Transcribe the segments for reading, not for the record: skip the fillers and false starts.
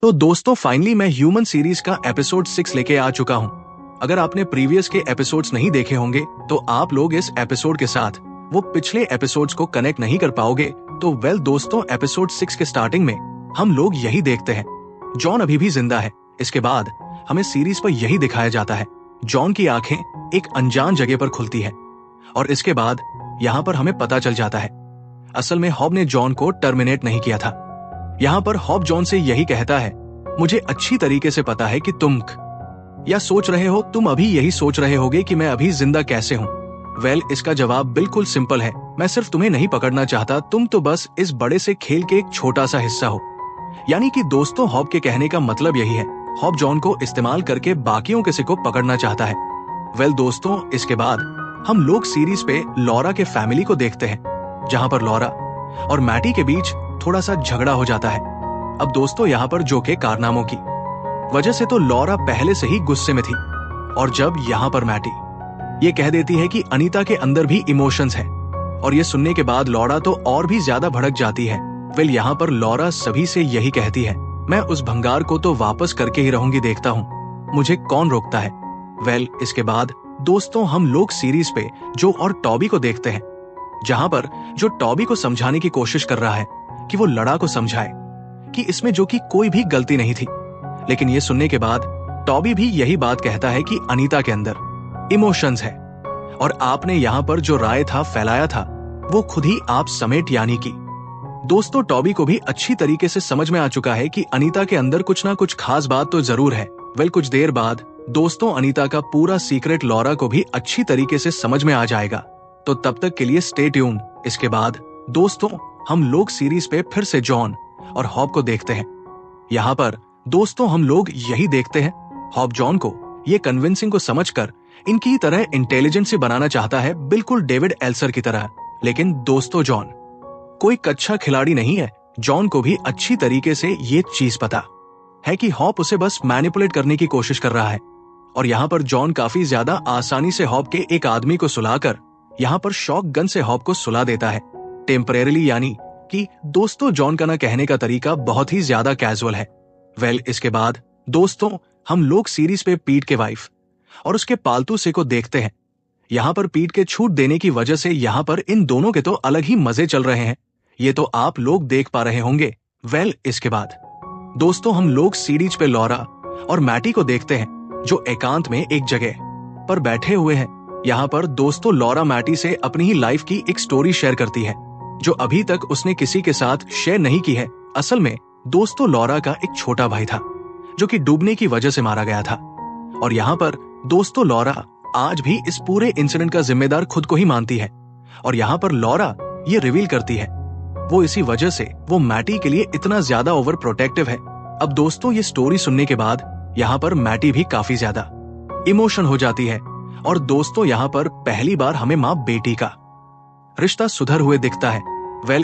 तो दोस्तों फाइनली मैं ह्यूमन सीरीज का एपिसोड 6 लेके आ चुका हूँ। अगर आपने प्रीवियस के एपिसोड्स नहीं देखे होंगे तो आप लोग इस एपिसोड के साथ वो पिछले एपिसोड्स को कनेक्ट नहीं कर पाओगे। तो दोस्तों एपिसोड 6 के स्टार्टिंग में हम लोग यही देखते हैं, जॉन अभी भी जिंदा है। इसके बाद हमें सीरीज पर यही दिखाया जाता है, जॉन की आंखें एक अनजान जगह पर खुलती है और इसके बाद यहाँ पर हमें पता चल जाता है असल में हॉब ने जॉन को टर्मिनेट नहीं किया था। यहाँ पर हॉब जॉन से यही कहता है, मुझे अच्छी तरीके से पता है कि तुम या सोच रहे हो, तुम अभी यही सोच रहे होगे कि मैं अभी जिंदा कैसे हूँ। इसका जवाब बिल्कुल सिंपल है, मैं सिर्फ तुम्हें नहीं पकड़ना चाहता, तुम तो बस इस बड़े से खेल के एक छोटा सा हिस्सा हो। यानी कि दोस्तों हॉब के कहने का मतलब यही है, हॉब जॉन को इस्तेमाल करके बाकियों किसी को पकड़ना चाहता है। दोस्तों इसके बाद हम लोग सीरीज पे लॉरा के फैमिली को देखते हैं, जहां पर लॉरा और मैटी के बीच थोड़ा सा झगड़ा हो जाता है। अब दोस्तों यहाँ पर जो के कारनामों की वजह से तो लॉरा पहले से ही गुस्से में थी, और जब यहाँ पर मैटी ये कह देती है कि अनीता के अंदर भी इमोशंस है, और ये सुनने के बाद लॉरा तो और भी ज्यादा भड़क जाती है। यहाँ पर लॉरा सभी से यही कहती है, मैं उस भंगार को तो वापस करके ही रहूंगी, देखता हूँ मुझे कौन रोकता है। इसके बाद दोस्तों हम लोग सीरीज पे जो और टॉबी को देखते हैं, जहां पर जो टॉबी को समझाने की कोशिश कर रहा है कि वो लड़ा को समझाए कि इसमें जो कि कोई भी गलती नहीं थी। लेकिन ये सुनने के बाद टॉबी भी यही बात कहता है कि अनीता के अंदर इमोशंस है, और आपने यहाँ पर जो राय था फैलाया था वो खुद ही आप समेट, यानी कि दोस्तों टॉबी को भी अच्छी तरीके से समझ में आ चुका है कि अनीता के अंदर कुछ ना कुछ खास बात तो जरूर है। कुछ देर बाद दोस्तों अनीता का पूरा सीक्रेट लॉरा को भी अच्छी तरीके से समझ में आ जाएगा, तो तब तक के लिए स्टे ट्यून। इसके बाद दोस्तों हम लोग सीरीज पे फिर से जॉन और हॉब को देखते हैं। यहाँ पर दोस्तों हम लोग यही देखते हैं, हॉब जॉन को ये कन्विंसिंग को समझकर इनकी तरह इंटेलिजेंट से बनाना चाहता है, बिल्कुल डेविड एल्सर की तरह। लेकिन दोस्तों जॉन कोई कच्चा खिलाड़ी नहीं है, जॉन को भी अच्छी तरीके से ये चीज पता है कि हॉब उसे बस मैनिपुलेट करने की कोशिश कर रहा है। और यहाँ पर जॉन काफी ज्यादा आसानी से हॉब के एक आदमी को सुलाकर यहाँ पर शॉक गन से हॉब को सुला देता है टेम्परेरीली, यानी कि दोस्तों जॉन का ना कहने का तरीका बहुत ही ज्यादा कैजुअल है। इसके बाद दोस्तों हम लोग सीरीज पे पीट के वाइफ और उसके पालतू से को देखते हैं। यहाँ पर पीट के छूट देने की वजह से यहाँ पर इन दोनों के तो अलग ही मजे चल रहे हैं, ये तो आप लोग देख पा रहे होंगे। इसके बाद दोस्तों हम लोग सीरीज पे लॉरा और मैटी को देखते हैं, जो एकांत में एक जगह पर बैठे हुए हैं। यहाँ पर दोस्तों लॉरा मैटी से अपनी ही लाइफ की एक स्टोरी शेयर करती है, जो अभी तक उसने किसी के साथ शेयर नहीं की है। असल में दोस्तों लॉरा का एक छोटा भाई था जो कि डूबने की वजह से मारा गया था, और यहाँ पर दोस्तों लॉरा आज भी इस पूरे इंसिडेंट का जिम्मेदार खुद को ही मानती है। और यहाँ पर लॉरा ये रिवील करती है वो इसी वजह से वो मैटी के लिए इतना ज्यादा ओवर प्रोटेक्टिव है। अब दोस्तों ये स्टोरी सुनने के बाद यहाँ पर मैटी भी काफी ज्यादा इमोशन हो जाती है, और दोस्तों यहाँ पर पहली बार हमें माँ बेटी का रिश्ता सुधर हुए दिखता है।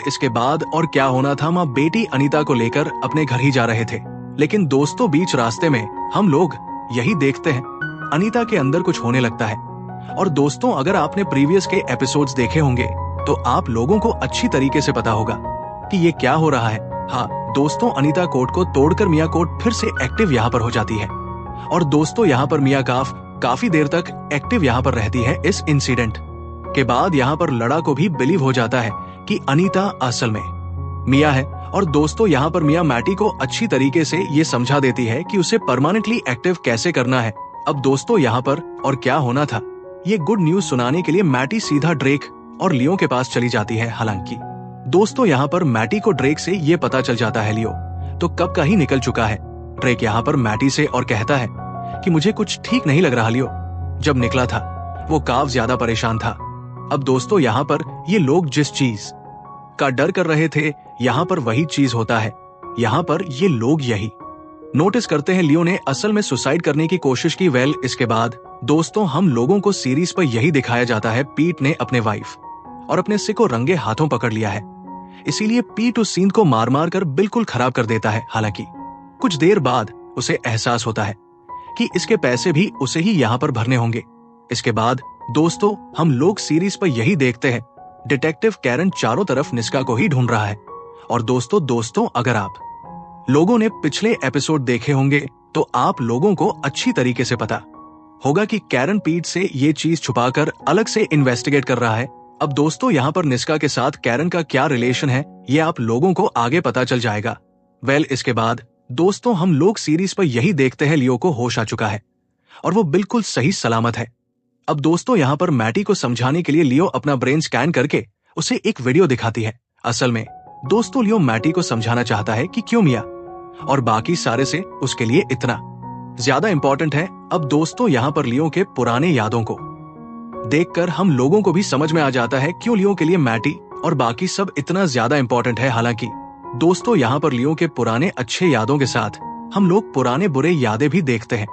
इसके बाद और क्या होना था, माँ बेटी अनीता को लेकर अपने घर ही जा रहे थे, लेकिन दोस्तों बीच रास्ते में हम लोग यही देखते हैं अनीता के अंदर कुछ होने लगता है। और दोस्तों अगर आपने प्रीवियस के एपिसोड्स देखे होंगे तो आप लोगों को अच्छी तरीके से पता होगा कि ये क्या हो रहा है। हाँ दोस्तों अनीता कोर्ट को तोड़कर मिया कोर्ट फिर से एक्टिव यहाँ पर हो जाती है, और दोस्तों यहाँ पर मिया काफी देर तक एक्टिव यहाँ पर रहती है। इस इंसिडेंट के बाद यहाँ पर लड़ा को भी बिलीव हो जाता है कि अनीता असल में मिया है, और दोस्तों यहाँ पर मिया मैटी को अच्छी तरीके से ये समझा देती है कि उसे परमानेंटली एक्टिव कैसे करना है। अब दोस्तों यहाँ पर और क्या होना था, ये गुड न्यूज सुनाने के लिए मैटी सीधा ड्रेक और लियो के पास चली जाती है। हालांकि दोस्तों यहाँ पर मैटी को ड्रेक से ये पता चल जाता है लियो तो कब का ही निकल चुका है। ड्रेक यहाँ पर मैटी से और कहता है कि मुझे कुछ ठीक नहीं लग रहा, लियो जब निकला था वो काफी ज्यादा परेशान था। अब दोस्तों यहाँ पर ये लोग जिस चीज का डर कर रहे थे यहाँ पर वही चीज होता है। यहाँ पर ये लोग यही नोटिस करते हैं लियो ने असल में सुसाइड करने की कोशिश की। इसके बाद दोस्तों हम लोगों को सीरीज पर यही दिखाया जाता है, पीट ने अपने वाइफ और अपने सिख को रंगे हाथों पकड़ लिया है, इसीलिए पीट उस सीन को मार मार कर बिल्कुल खराब कर देता है। हालांकि कुछ देर बाद उसे एहसास होता है कि इसके पैसे भी उसे ही यहाँ पर भरने होंगे। इसके बाद दोस्तों हम लोग सीरीज पर यही देखते हैं, डिटेक्टिव कैरन चारों तरफ निस्का को ही ढूंढ रहा है। और दोस्तों अगर आप लोगों ने पिछले एपिसोड देखे होंगे तो आप लोगों को अच्छी तरीके से पता होगा कि कैरन पीट से ये चीज छुपाकर अलग से इन्वेस्टिगेट कर रहा है। अब दोस्तों यहाँ पर निस्का के साथ कैरन का क्या रिलेशन है ये आप लोगों को आगे पता चल जाएगा। इसके बाद दोस्तों हम लोग सीरीज पर यही देखते हैं लियो को होश आ चुका है और वो बिल्कुल सही सलामत है। अब दोस्तों यहाँ पर मैटी को समझाने के लिए लियो अपना ब्रेन स्कैन करके उसे एक वीडियो दिखाती है। असल में दोस्तों लियो मैटी को समझाना चाहता है कि क्यों मिया और बाकी सारे से उसके लिए इतना ज्यादा इंपॉर्टेंट है। अब दोस्तों यहाँ पर लियो के पुराने यादों को देखकर हम लोगों को भी समझ में आ जाता है क्यों लियो के लिए मैटी और बाकी सब इतना ज्यादा इंपॉर्टेंट है। हालांकि दोस्तों यहाँ पर लियो के पुराने अच्छे यादों के साथ हम लोग पुराने बुरे यादें भी देखते हैं।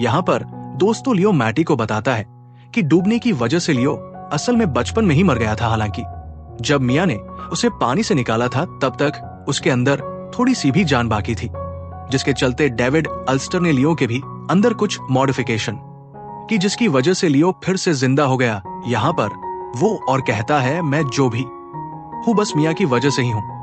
यहाँ पर दोस्तों लियो मैटी को बताता है कि डूबने की वजह से लियो असल में बचपन में ही मर गया था। हालांकि जब मिया ने उसे पानी से निकाला था तब तक उसके अंदर थोड़ी सी भी जान बाकी थी, जिसके चलते डेविड अल्स्टर ने लियो के भी अंदर कुछ मॉडिफिकेशन की, जिसकी वजह से लियो फिर से जिंदा हो गया। यहाँ पर वो और कहता है मैं जो भी हूँ बस मिया की वजह से ही हूँ।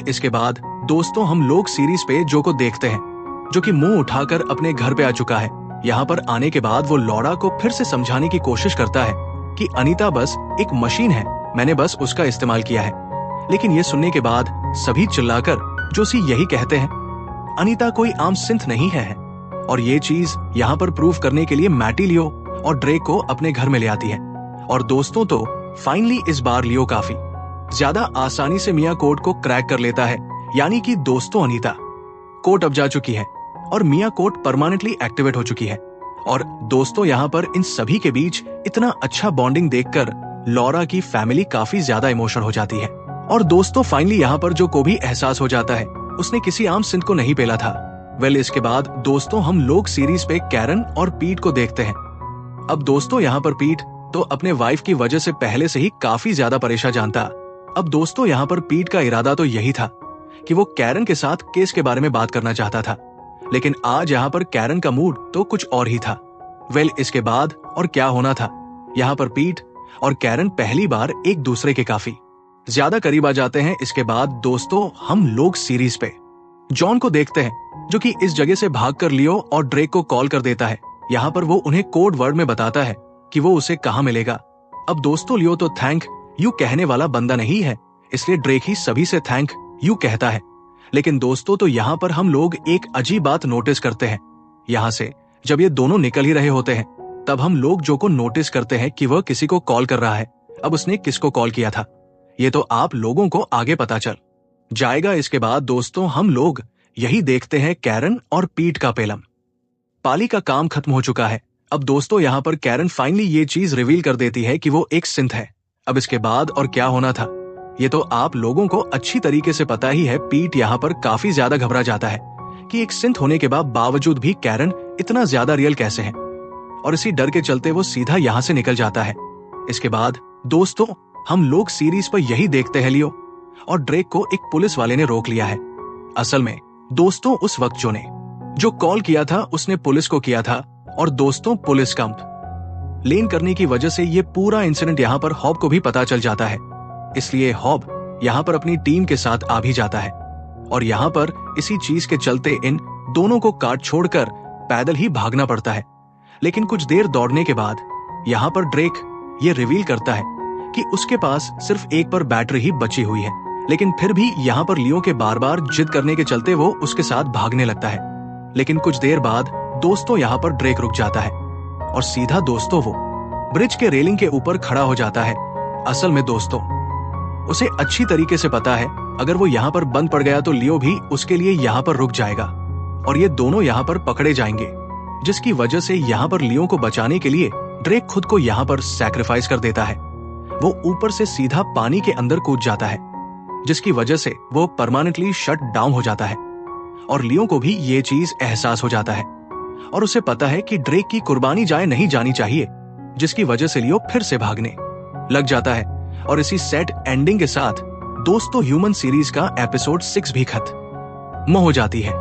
इसके बाद दोस्तों हम लोग सीरीज पे जो को देखते हैं जो कि मुंह उठाकर अपने घर पे आ चुका है। यहाँ पर आने के बाद वो लौरा को फिर से समझाने की कोशिश करता है कि अनीता बस एक मशीन है, मैंने बस उसका इस्तेमाल किया है। लेकिन ये सुनने के बाद सभी चिल्लाकर जोशी यही कहते हैं अनीता कोई आम सिंथ नहीं है। और ये चीज यहाँ पर प्रूव करने के लिए मैटी लियो और ड्रेक को अपने घर में ले आती है। और दोस्तों तो फाइनली इस बार लियो काफी ज्यादा आसानी से मिया कोड को क्रैक कर लेता है। यानी कि दोस्तों अनीता कोड अब जा चुकी है और मिया कोड परमानेंटली एक्टिवेट हो चुकी है। और दोस्तों यहाँ पर इन सभी के बीच इतना अच्छा बॉन्डिंग देखकर लौरा की फैमिली काफी ज्यादा इमोशनल हो जाती है। और दोस्तों फाइनली यहाँ पर जो को भी एहसास हो जाता है उसने किसी आम सिंथ को नहीं पेला था। इसके बाद दोस्तों हम लोग सीरीज पे कैरन और पीट को देखते हैं। अब दोस्तों यहाँ पर पीट तो अपने वाइफ की वजह से पहले से ही काफी ज्यादा परेशान जानता। अब दोस्तों यहाँ पर पीट का इरादा तो यही था कि वो कैरन के साथ केस के बारे में बात करना चाहता था, लेकिन आज यहाँ पर कैरन का मूड तो कुछ और ही था। इसके बाद और क्या होना था, यहाँ पर पीट और कैरन पहली बार एक दूसरे के काफी ज्यादा करीब आ जाते हैं। इसके बाद दोस्तों हम लोग सीरीज पे जॉन को देखते हैं जो कि इस जगह से भागकर लियो और ड्रेक को कॉल कर देता है। यहाँ पर वो उन्हें कोड वर्ड में बताता है कि वो उसे कहाँ मिलेगा। अब दोस्तों लियो तो थैंक यू कहने वाला बंदा नहीं है, इसलिए ड्रेक ही सभी से थैंक यू कहता है। लेकिन दोस्तों तो यहाँ पर हम लोग एक अजीब बात नोटिस करते हैं। यहाँ से जब ये दोनों निकल ही रहे होते हैं तब हम लोग जो को नोटिस करते हैं कि वह किसी को कॉल कर रहा है। अब उसने किसको कॉल किया था ये तो आप लोगों को आगे पता चल जाएगा। इसके बाद दोस्तों हम लोग यही देखते हैं कैरन और पीट का पेलम पाली का काम खत्म हो चुका है। अब दोस्तों यहाँ पर कैरन फाइनली ये चीज रिवील कर देती है कि वो एक सिंथ है। अब इसके बाद और क्या होना था ये तो आप लोगों को अच्छी तरीके से पता ही है। पीट यहाँ पर काफी ज्यादा घबरा जाता है कि एक सिंथ होने के बावजूद भी कैरन इतना ज्यादा रियल कैसे है, और इसी डर के चलते वो सीधा यहाँ से निकल जाता है। इसके बाद दोस्तों हम लोग सीरीज पर यही देखते हैं लियो और ड्रेक को एक पुलिस वाले ने रोक लिया है। असल में दोस्तों उस वक्त जो कॉल किया था उसने पुलिस को किया था और दोस्तों पुलिस कंप लेन करने की वजह से ये पूरा इंसिडेंट यहाँ पर हॉब को भी पता चल जाता है। इसलिए हॉब यहाँ पर अपनी टीम के साथ आ भी जाता है और यहाँ पर इसी चीज के चलते इन दोनों को काट छोड़कर पैदल ही भागना पड़ता है। लेकिन कुछ देर दौड़ने के बाद यहाँ पर ड्रेक ये रिवील करता है कि उसके पास सिर्फ एक पर बैटरी ही बची हुई है। लेकिन फिर भी यहाँ पर लियो के बार बार जिद करने के चलते वो उसके साथ भागने लगता है। लेकिन कुछ देर बाद दोस्तों यहाँ पर ड्रेक रुक जाता है और सीधा दोस्तों वो ब्रिज के रेलिंग के ऊपर खड़ा हो जाता है। असल में दोस्तों उसे अच्छी तरीके से पता है अगर वो यहाँ पर बंद पड़ गया तो लियो भी उसके लिए यहाँ पर रुक जाएगा और ये दोनों यहाँ पर पकड़े जाएंगे, जिसकी वजह से यहाँ पर लियो को बचाने के लिए ड्रेक खुद को यहाँ पर सैक्रिफाइस कर देता है। वो ऊपर से सीधा पानी के अंदर कूद जाता है, जिसकी वजह से वो परमानेंटली शट डाउन हो जाता है और लियो को भी ये चीज एहसास हो जाता है और उसे पता है कि ड्रेक की कुर्बानी जाए नहीं जानी चाहिए, जिसकी वजह से लियो फिर से भागने लग जाता है। और इसी सेट एंडिंग के साथ दोस्तों ह्यूमन सीरीज का एपिसोड 6 भी खत्म हो जाती है।